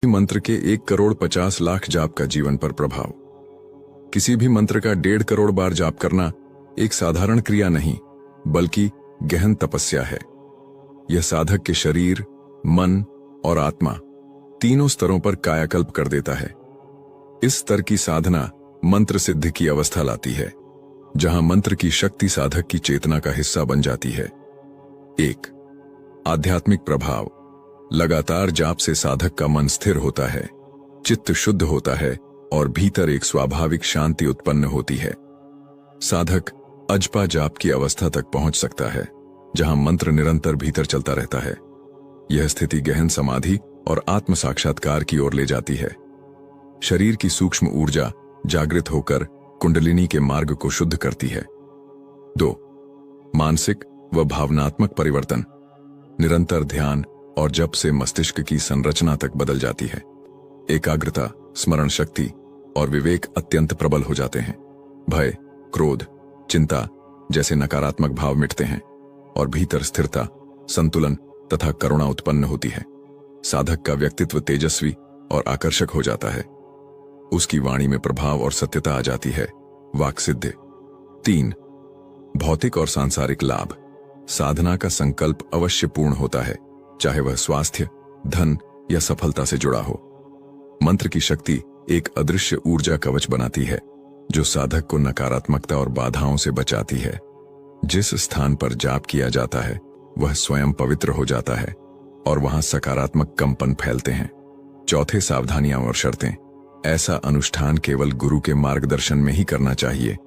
मंत्र के 1,50,00,000 जाप का जीवन पर प्रभाव। किसी भी मंत्र का 1.5 करोड़ बार जाप करना एक साधारण क्रिया नहीं, बल्कि गहन तपस्या है। यह साधक के शरीर, मन और आत्मा तीनों स्तरों पर कायाकल्प कर देता है। इस स्तर की साधना मंत्र सिद्धि की अवस्था लाती है, जहां मंत्र की शक्ति साधक की चेतना का हिस्सा बन जाती है। 1. आध्यात्मिक प्रभाव। लगातार जाप से साधक का मन स्थिर होता है, चित्त शुद्ध होता है और भीतर एक स्वाभाविक शांति उत्पन्न होती है। साधक अजपा जाप की अवस्था तक पहुंच सकता है, जहां मंत्र निरंतर भीतर चलता रहता है। यह स्थिति गहन समाधि और आत्म साक्षात्कार की ओर ले जाती है। शरीर की सूक्ष्म ऊर्जा जागृत होकर कुंडलिनी के मार्ग को शुद्ध करती है। 2. मानसिक व भावनात्मक परिवर्तन। निरंतर ध्यान और जप से मस्तिष्क की संरचना तक बदल जाती है। एकाग्रता, स्मरण शक्ति और विवेक अत्यंत प्रबल हो जाते हैं। भय, क्रोध, चिंता जैसे नकारात्मक भाव मिटते हैं और भीतर स्थिरता, संतुलन तथा करुणा उत्पन्न होती है। साधक का व्यक्तित्व तेजस्वी और आकर्षक हो जाता है। उसकी वाणी में प्रभाव और सत्यता आ जाती है। वाक् सिद्धि। 3. भौतिक और सांसारिक लाभ। साधना का संकल्प अवश्य पूर्ण होता है, चाहे वह स्वास्थ्य, धन या सफलता से जुड़ा हो। मंत्र की शक्ति एक अदृश्य ऊर्जा कवच बनाती है, जो साधक को नकारात्मकता और बाधाओं से बचाती है। जिस स्थान पर जाप किया जाता है वह स्वयं पवित्र हो जाता है और वहां सकारात्मक कंपन फैलते हैं। 4. सावधानियां और शर्तें। ऐसा अनुष्ठान केवल गुरु के मार्गदर्शन में ही करना चाहिए,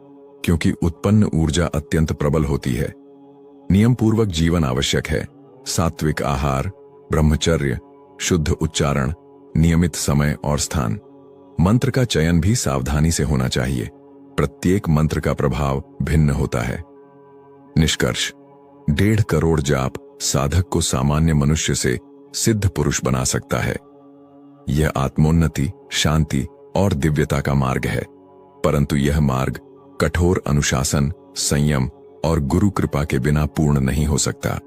क्योंकि उत्पन्न ऊर्जा अत्यंत प्रबल होती है। नियम पूर्वक जीवन आवश्यक है। सात्विक आहार, ब्रह्मचर्य, शुद्ध उच्चारण, नियमित समय और स्थान। मंत्र का चयन भी सावधानी से होना चाहिए। प्रत्येक मंत्र का प्रभाव भिन्न होता है। निष्कर्ष। 1.5 करोड़ जाप साधक को सामान्य मनुष्य से सिद्ध पुरुष बना सकता है। यह आत्मोन्नति, शांति और दिव्यता का मार्ग है, परंतु यह मार्ग कठोर अनुशासन, संयम और गुरु कृपा के बिना पूर्ण नहीं हो सकता।